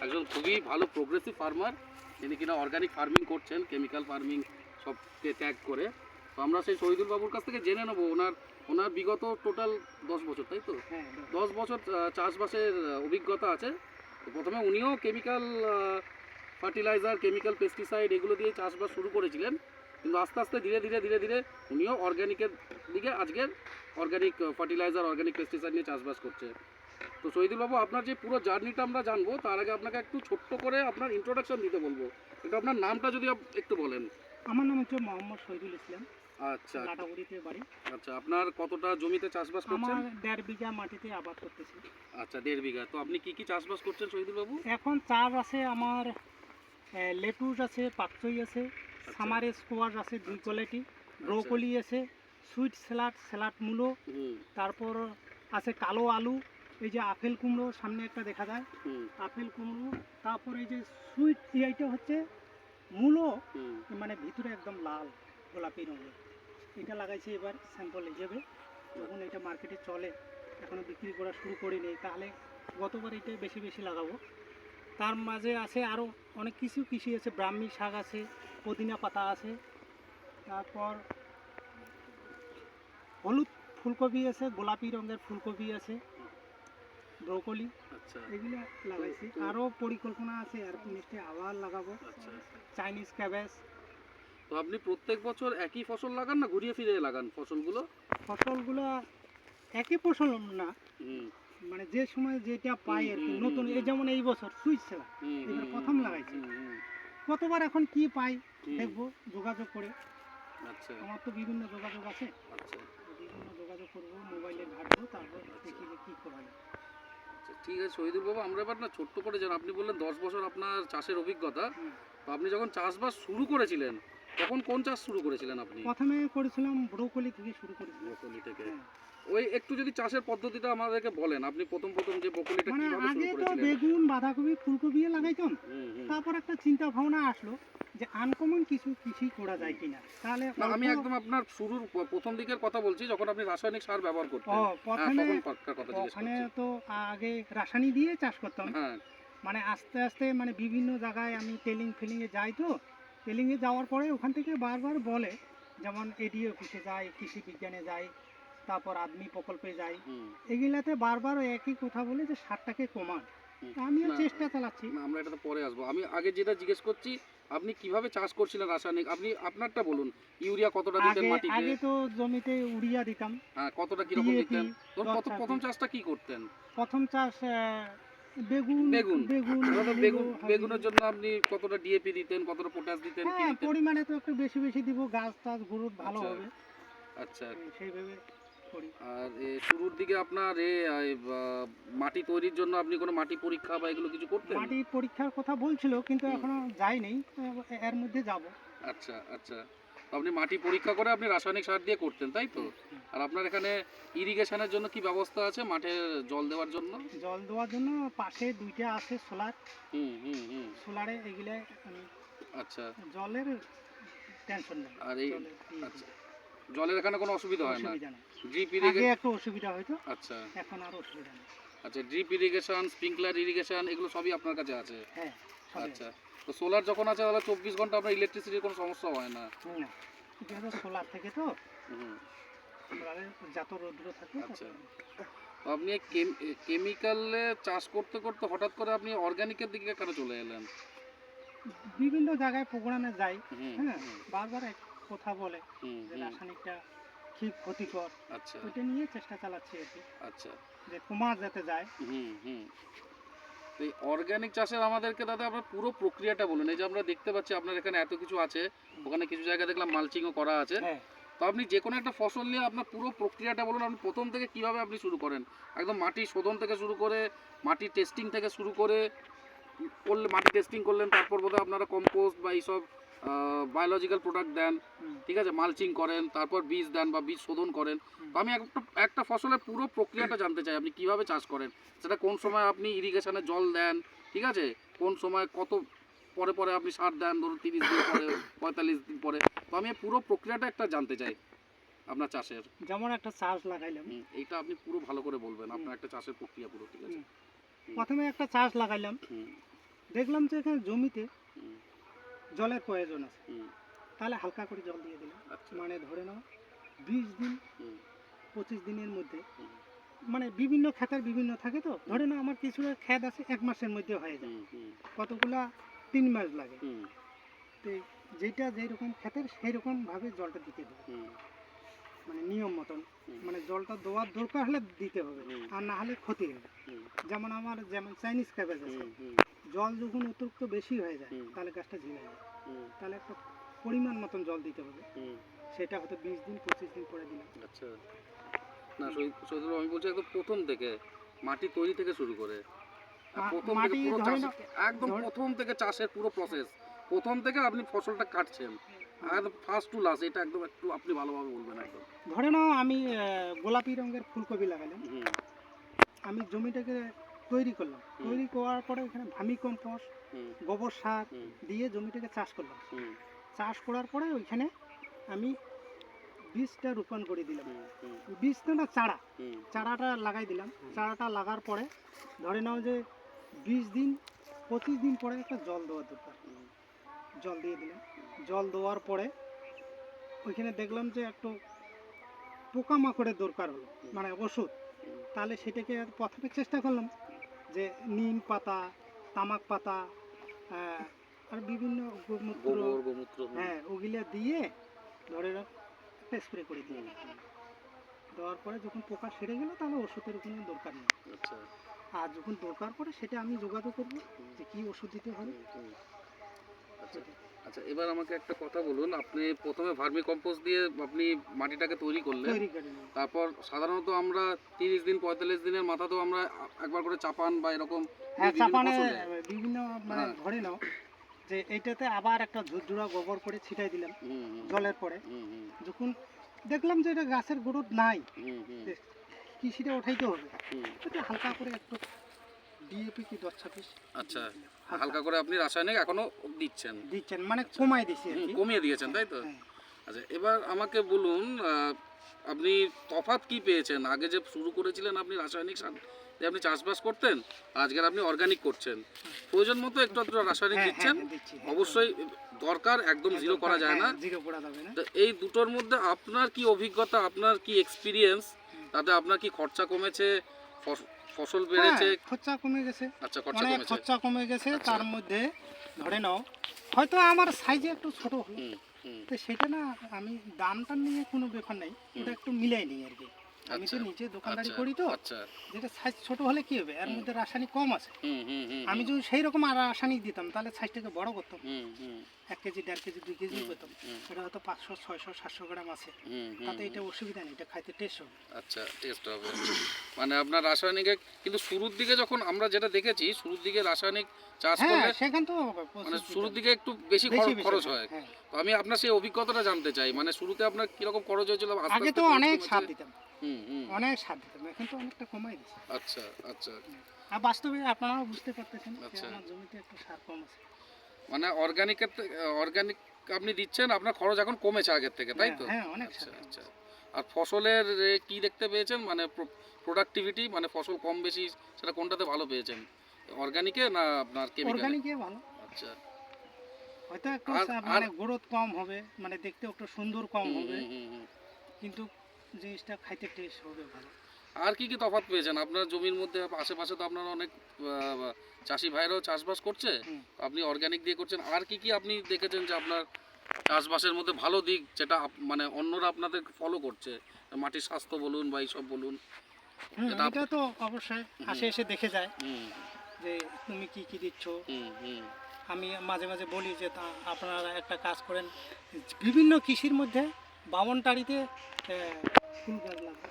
একজন খুবই ভালো প্রোগ্রেসিভ ফার্মার, যিনি কিনা অর্গানিক ফার্মিং করছেন, কেমিক্যাল ফার্মিং সবকে ত্যাগ করে। তো আমরা সেই শহীদুল বাবুর কাছ থেকে জেনে নেবো ওনার বিগত টোটাল 10 বছর, তাই তো? হ্যাঁ 10 বছর চাষবাসের অভিজ্ঞতা আছে। তো প্রথমে উনিও কেমিক্যাল ফার্টিলাইজার, কেমিক্যাল পেস্টিসাইড এগুলো দিয়ে চাষবাস শুরু করেছিলেন, কিন্তু আস্তে আস্তে ধীরে ধীরে উনিও অর্গানিকের দিকে আজকের অর্গানিক ফার্টিলাইজার, অর্গানিক পেস্টিসাইড নিয়ে চাষবাস করছে। তো শহীদুল বাবু, আপনার যে পুরো জার্নিটা আমরা জানবো, তার আগে আপনাকে একটু ছোট্ট করে আপনার ইন্ট্রোডাকশন দিতে বলবো। একটু আপনার নামটা যদি একটু বলেন। আমার নাম হচ্ছে মোহাম্মদ শহীদুল ইসলাম, আচ্ছা লাটাগুড়িতে বাড়ি। আচ্ছা, আপনার কতটা জমিতে চাষবাস করছেন? আমার 1.5 বিঘা মাটিতে আবাদ করতেছি। আচ্ছা, 1.5 বিঘা। তো আপনি কি কি চাষবাস করছেন শহীদুল বাবু? এখন চাষ আছে আমার, লেটুস আছে, পাকচই আছে, সামারে স্কোয়াশ আছে 2 কোয়ালিটি, ব্রোকলি আছে, সুইট স্যালাড মূলো, তারপর আছে কালো আলু, এই যে আপেল কুমড়ো সামনে একটা দেখা যায়, আপেল কুমড়ো, তারপর এই যে সুইট এইটা হচ্ছে মূলো, মানে ভিতরে একদম লাল গোলাপি রঙের। এটা লাগাইছি এবার স্যাম্পল হিসেবে, যখন এটা মার্কেটে চলে, এখনও বিক্রি করা শুরু করিনি, তাহলে গতবার এটাই বেশি বেশি লাগাবো। তার মাঝে আছে আরও অনেক কিছু কৃষি আছে, ব্রাহ্মী শাক আছে, পুদিনা পাতা আছে, তারপর হলুদ ফুলকপি আছে, গোলাপি রঙের ফুলকপি আছে, ব্রোকলি, আচ্ছা এগুলো লাগাইছি। আরও পরিকল্পনা আছে এরকম মিষ্টি আবার লাগাবো, আচ্ছা। Chinese cabbage. তো আপনি প্রত্যেক বছর একই ফসল লাগান না ঘুরিয়ে ফিরিয়ে লাগান ফসলগুলো? ফসলগুলো একই ফসল না, মানে যে সময় যেটা পাই আর কি, নতুন। এই যেমন এই বছর সুইচ ছিলাম, এবার প্রথম লাগাইছি, কতবার এখন কি পাই দেখবো, যোগাযোগ করে। আচ্ছা আমার তো বিভিন্ন যোগাযোগ আছে, আচ্ছা বিভিন্ন যোগাযোগ করবো, মোবাইলে ঘাটবো, তারপর দেখি যে কী করা যায়। আচ্ছা, ঠিক আছে শহীদুল বাবু, আমরা এবার না ছোট্ট করে জান, আপনি বললেন 10 বছর আপনার চাষের অভিজ্ঞতা। তো আপনি যখন চাষবাস শুরু করেছিলেন, তখন কোন চাষ শুরু করেছিলেন আপনি? প্রথমে করেছিলাম ব্রোকলি থেকে শুরু করেছিলাম। ব্রোকলি থেকে। হ্যাঁ। ওই একটু যদি চাষের পদ্ধতিটা আমাদেরকে বলেন, আপনি প্রথম যে ব্রোকলিটা মানে কিভাবে আগে শুরু তো করেছিলেন? বেগুন, বাঁধাকপি, ফুলকপি লাগাইতাম, তারপর একটা চিন্তা ভাবনা আসলো যে আনকমন কিছু কৃষি করা যায় কিনা, তাহলে না, আমি একদম আপনার শুরুর প্রথম দিকের কথা বলছি, যখন আপনি রাসায়নিক সার ব্যবহার করতেন। প্রথমে তখনকার কথা জিজ্ঞেস ওখানে করছি। তো আগে রাসায়নিক দিয়ে চাষ করতাম। হ্যাঁ। মানে আস্তে আস্তে মানে বিভিন্ন জায়গায় আমি ট্রেনিংয়ে যাই, তো ট্রেনিংয়ে যাওয়ার পরে ওখান থেকে বারবার বলে, যেমন এডিও অফিসে যাই, কৃষি বিজ্ঞানে যাই, তারপর আদমি প্রকল্পে যাই, এগুলাতে বারবার একই কথা বলে যে সারটাকে কমান। আমিও না, চেষ্টা চালাচ্ছি। না, আমরা এটাতে পরে আসবো। আমি আগে যেটা জিজ্ঞেস করছি, আপনি কিভাবে চাষ করছিলেন রাসায়নিক? আপনি আপনারটা বলুন। ইউরিয়া কতটা দিতেন আগে মাটিতে? আগে তো জমিতে উড়িয়া দিতাম। হ্যাঁ, কতটা কিরকম DAP, দিতেন? প্রথম 10 চাষটা কি করতেন? প্রথম চাষ বেগুন বেগুন। বেগুন বেগুনের জন্য আপনি কতটা ডিএপি দিতেন, কতটা পটাশ দিতেন, কি হ্যাঁ, দিতেন? পরিমাণে তো একটু বেশি বেশি দিব, গাছ টাছ গ্রোথ ভালো আচ্ছা, হবে, আচ্ছা। সেইভাবে করি। আর শুরুর দিকে আপনার মাটি তৈরির জন্য আপনি কোনো মাটি পরীক্ষা বা এগুলো কিছু করতেন? মাটি পরীক্ষার কথা বলছিল, কিন্তু এখনো যাইনি, এর মধ্যে যাব। আচ্ছা আচ্ছা। তো আপনি মাটি পরীক্ষা করে আপনি রাসায়নিক সার দিয়ে করতেন, তাই তো? আর আপনার এখানে ইরিগেশনের জন্য কি ব্যবস্থা আছে, মাঠে জল দেওয়ার জন্য? জল দেওয়ার জন্য পাশে 2টা আছে সোলার, সোলারে এগুলা আমি, আচ্ছা। জলের টেনশন নেই। আর এই আচ্ছা, জলের এখানে কোনো অসুবিধা হয় না? অসুবিধা নেই। ড্রিপ আগে ইরিগেশন? একটু অসুবিধা হয়তো, আচ্ছা এখন আর অসুবিধা নেই। আচ্ছা, ড্রিপ ইরিগেশন, স্প্রিংকলার ইরিগেশন এগুলো সবই আপনার কাছে আছে? হ্যাঁ, সবই আচ্ছা। তো সোলার যখন আছে, তাহলে 24 ঘন্টা আপনার ইলেকট্রিসিটির কোনো সমস্যা হয় না? না, এটা হচ্ছে সোলার থেকে, তো হুম। সোলারে যত রৌদ্র থাকে আচ্ছা। তো আপনি কেমিক্যালে চাষ করতে করতে হঠাৎ করে আপনি অর্গানিকের দিকে কেন চলে এলেন? বিভিন্ন জায়গায় প্রোগ্রামে যাই, হ্যাঁ, বারবার এক কথা বলে যে রাসায়নিকটা ঠিক ক্ষতিকর। আচ্ছা ওইটা নিয়ে চেষ্টা চালাচ্ছি আর কি, আচ্ছা। যে কমার যাতে যায়। তো এই অর্গানিক চাষের আমাদেরকে দাদা আপনার পুরো প্রক্রিয়াটা বলুন। এই যে আমরা দেখতে পাচ্ছি আপনার এখানে এত কিছু আছে, ওখানে কিছু জায়গায় দেখলাম মালচিংও করা আছে। হ্যাঁ, তো আপনি যে কোনো একটা ফসল নিয়ে আপনার পুরো প্রক্রিয়াটা বলুন। আপনি প্রথম থেকে কিভাবে আপনি শুরু করেন, একদম মাটি শোধন থেকে শুরু করে, মাটি টেস্টিং থেকে শুরু করে করলে, মাটি টেস্টিং করলেন, তারপর বোধহয় আপনারা কম্পোস্ট বা এইসব বায়োলজিক্যাল প্রোডাক্ট দেন, ঠিক আছে, মালচিং করেন, তারপর বীজ দেন বা বীজ শোধন করেন। তো আমি একটা ফসলের পুরো প্রক্রিয়াটা জানতে চাই, আপনি কিভাবে চাষ করেন, সেটা কোন সময় আপনি ইরিগেশনে জল দেন, ঠিক আছে, কোন সময় কত পরে পরে আপনি সার দেন, ধরুন 30 দিন পরে, 45 দিন পরে। তো আমি পুরো প্রক্রিয়াটা একটা জানতে চাই আপনার চাষের। যেমন একটা চাষ লাগাইলাম, এইটা আপনি পুরো ভালো করে বলবেন, আপনার একটা চাষের প্রক্রিয়া পুরো, ঠিক আছে? প্রথমে একটা চাষ লাগাইলাম, দেখলাম যে এখানে জমিতে হুম, জলের প্রয়োজন আছে, হুম, তাহলে হালকা করে জল দিয়ে দিলাম। আচ্ছা, মানে ধরে নাও 20 দিন হুম, 25 দিনের মধ্যে, হুম, মানে বিভিন্ন ক্ষেতের বিভিন্ন থাকে তো, ধরে নাও আমার কিছু ক্ষেত আছে 1 মাসের মধ্যে হয়ে যায়, হুম, হুম, কতগুলা 3 মাস লাগে। হুম, তো যেটা যেরকম ক্ষেতের সেই রকম ভাবে জলটা দিতে হবে, হুম, মানে নিয়ম মতন। হুম, মানে জলটা দেওয়ার দরকার হলে দিতে হবে, হুম, আর না হলে ক্ষতি হবে। হুম, যেমন চাইনিজ ক্যাবেজ আছে, হুম, হুম, জল যখন অতিরিক্ত বেশি হয়ে যায় হুম, তাহলে গাছটা ঝিমে যায়। হুম, তাহলে একটা পরিমাণ মতন জল দিতে হবে, হুম, সেটা হয়তো 20 দিন 25 দিন পরে দিলাম। আচ্ছা। না সৈয়দুল, আমি বলছি একদম প্রথম থেকে মাটি তৈরি থেকে শুরু করে প্রথম থেকে মাটি পুরো ধরে চাষ, নাও, একদম ধর- প্রথম থেকে চাষের পুরো প্রসেস, প্রথম থেকে আপনি ফসলটা কাটছেন একদম ফার্স্ট টু লাস্ট, এটা একদম একটু আপনি ভালোভাবে বলবেন একদম। ধরে নাও আমি গোলাপি রঙের ফুলকপি লাগালাম, হুম, আমি জমিটাকে তৈরি করলাম, হুম, তৈরি করার পরে এখানে ভার্মি কম্পোস্ট, হুম, গোবর সার হুম, দিয়ে জমিটাকে চাষ করলাম। হুম, চাষ করার পরে ওইখানে আমি বীজটা রোপণ করে দিলাম। হুম, হুম, বীজটা না, চারা, হুম, চারাটা লাগাই দিলাম। চারাটা লাগার পরে ধরে নাও যে 20 দিন 25 দিন পরে একটা জল দেওয়া দরকার, হুম, জল দিয়ে দিলাম। জল দেওয়ার পরে ওইখানে দেখলাম যে একটু পোকামাকড়ের দরকার হলো, মানে ওষুধ। হুম, তাহলে সেটাকে প্রথমে চেষ্টা করলাম যে নিম পাতা, তামাক পাতা, আর বিভিন্ন গোমূত্র, গোমূত্র, হুম, হ্যাঁ ওগুলা দিয়ে ধরে একটা স্প্রে করে দিই। হুম, হুম, দেওয়ার পরে যখন পোকা সেরে গেল তাহলে ওষুধের কোনো দরকার নেই। আচ্ছা, আর যখন দরকার পড়ে সেটা আমি যোগাযোগ করবো হুম, যে কী ওষুধ দিতে হবে হুম, হুম, আচ্ছা। সেটা। আচ্ছা, এবার আমাকে একটা কথা বলুন, আপনি প্রথমে ভার্মি কম্পোস্ট দিয়ে আপনি মাটিটাকে তৈরি করলেন, তৈরি করে নিই। তারপর সাধারণত আমরা 30 দিন 45 দিনের মাথাতেও আমরা একবার করে চাপান বা এরকম হ্যাঁ, বিভিন্ন চাপানে ফসলে। বিভিন্ন, মানে হ্যাঁ, ধরে নাও যে এইটাতে আবার একটা ঝুরঝুরা গোবর করে ছিটাই দিলাম হুম, হুম, জলের পরে। হুম, হুম, যখন দেখলাম যে এটা গাছের গ্রোথ নাই, হুম, হুম, যে কৃষিটা উঠাইতে হবে, হুম, এটা হালকা করে একটু ডিএপি কি 10-26 আচ্ছা, হালকা হালকা করে আপনি রাসায়নিক এখনো দিচ্ছেন, দিচ্ছেন, মানে কমাই দিছি আর হুম, কি। কমিয়ে দিয়েছেন তাই তো? হ্যাঁ, আচ্ছা, এবার আমাকে বলুন, আপনি তফাৎ কি পেয়েছেন? আগে যে শুরু করেছিলেন আপনি রাসায়নিক সার দিয়ে আপনি চাষবাস করতেন, আজকের আপনি অর্গানিক করছেন। প্রয়োজন মতো একটু আধটু রাসায়নিক হ্যাঁ, দিচ্ছেন, হ্যাঁ, দিচ্ছি, হ্যাঁ। অবশ্যই দরকার, একদম জিরো করা যায় না। জিরো করা যাবে না। তো এই দুটোর মধ্যে আপনার কি অভিজ্ঞতা, আপনার কি এক্সপিরিয়েন্স, তাতে আপনার কি খরচা কমেছে, ফসল হ্যাঁ, বেড়েছে? খরচা কমে গেছে, আচ্ছা, খরচা অনেক কমেছে। খরচা কমে গেছে। আচ্ছা। তার মধ্যে ধরে নাও হয়তো আমার সাইজে একটু ছোট হলো, হুম, হুম, তো সেটা না, আমি দামটা নিয়ে কোনো ব্যাপার নাই, ওটা একটু মিলাই নিই আর কি। আমি তো আচ্ছা, নিজে দোকানদারি আচ্ছা, করি তো, আচ্ছা, যেটা সাইজ ছোট হলে কি হবে, এর হুম, মধ্যে রাসায়নিক কম আছে। হুম, হুম, হুম, আমি যদি সেই রকম আর রাসায়নিক দিতাম তাহলে সাইজটাকে বড় করতাম, হুম, হুম, 1 কেজি 1.5 কেজি 2 কেজি হুম, করতাম। হুম, এটা হয়তো 500 600 700 গ্রাম আছে, হুম, হুম, তাতে হুম। এটা অসুবিধা নেই, এটা খাইতে টেস্ট হবে। আচ্ছা, টেস্ট হবে। মানে আপনার রাসায়নিকে, কিন্তু শুরুর দিকে যখন আমরা যেটা দেখেছি, শুরুর দিকে রাসায়নিক চাষ হ্যাঁ, করলে সেখান তো মানে প্রচুর শুরুর দিতাম। দিকে একটু বেশি বেশি বেশি, খরচ হ্যাঁ, হয়। হ্যাঁ। তো আমি আপনার সেই অভিজ্ঞতাটা জানতে চাই, মানে শুরুতে আপনার কিরকম খরচ হয়েছিল, আস্তে আগে আস্তে তো খরচ অনেক কমেছে? সার দিতাম, হুম, হুম, অনেক সার দিতাম, এখন তো অনেকটা কমাই দিচ্ছি। আচ্ছা, আচ্ছা, আর বাস্তবে আপনারাও বুঝতে পারতেছেন যে আচ্ছা। আমার জমিতে একটু সার কম আছে। মানে অর্গানিক আপনি দিচ্ছেন, আপনার খরচ এখন কমেছে আগের থেকে, তাই হ্যাঁ, তো? হ্যাঁ, অনেক আচ্ছা, সার কম আচ্ছা। আছে। আর ফসলের কি দেখতে পেয়েছেন, মানে প্রোডাক্টিভিটি, মানে ফসল কম বেশি, সেটা কোনটাতে ভালো পেয়েছেন? অর্গানিকে না আপনার কেমিক্যালে? অর্গানিকে ভালো, আচ্ছা। হয়তো একটু আর আর মানে গ্রোথ কম হবে, মানে দেখতে একটু সুন্দর কম হুম, হবে, হুম, হুম, হুম। কিন্তু জিনিসটা খাইতে টেস্ট হবে ভালো। আর কি কি তফাৎ পেয়েছেন আপনার জমির মধ্যে? আশেপাশে তো আপনার অনেক চাষি ভাইরাও চাষবাস করছে, হুম। আপনি অর্গানিক দিয়ে করছেন, আর কি কি আপনি দেখেছেন যে আপনার চাষবাসের মধ্যে ভালো দিক, যেটা মানে অন্যরা আপনাদের ফলো করছে, মাটির স্বাস্থ্য বলুন বা এইসব বলুন, যেটা এটা তো অবশ্যই হুম, আসে এসে দেখে যায় হুম, যে তুমি কি কি দিচ্ছ। হুম, হুম, আমি মাঝে মাঝে বলি যে আপনারা একটা কাজ করেন, বিভিন্ন কৃষির মধ্যে বাউন্ডারিতে ফুল গাছ লাগবে,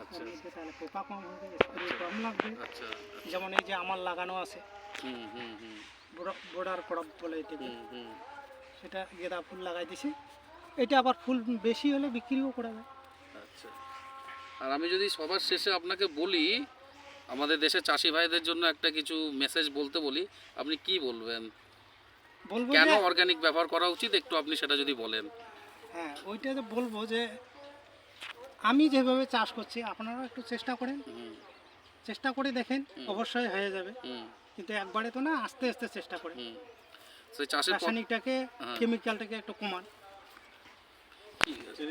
আচ্ছা, এর মধ্যে তাহলে পোকা কম হবে, স্প্রে কম লাগবে। আচ্ছা, যেমন এই যে আমার লাগানো আছে হুম, হুম, হুম, বর্ডার ক্রপ বলে এটাকে, হুম, হুম, সেটা গেঁদা ফুল লাগাই দিছি। এটা আবার ফুল বেশি হলে বিক্রিও করা যায়। আচ্ছা। আর আমি যদি সবার শেষে আপনাকে বলি, আমাদের দেশের চাষি ভাইদের জন্য একটা কিছু মেসেজ বলতে বলি, আপনি কি বলবেন? বলবো কেন যে, অর্গানিক ব্যবহার করা উচিত, একটু আপনি সেটা যদি বলেন। হ্যাঁ ওইটা যে বলবো যে আমি যেভাবে চাষ করছি আপনারাও একটু চেষ্টা করেন, হুম, চেষ্টা করে দেখেন, হুম। অবশ্যই হয়ে যাবে। হুম, কিন্তু একবারে তো না, আস্তে আস্তে চেষ্টা করে হুম সেই চাষের রাসায়নিকটাকে হ্যাঁ। কেমিক্যালটাকে একটু কমান। ঠিক আছে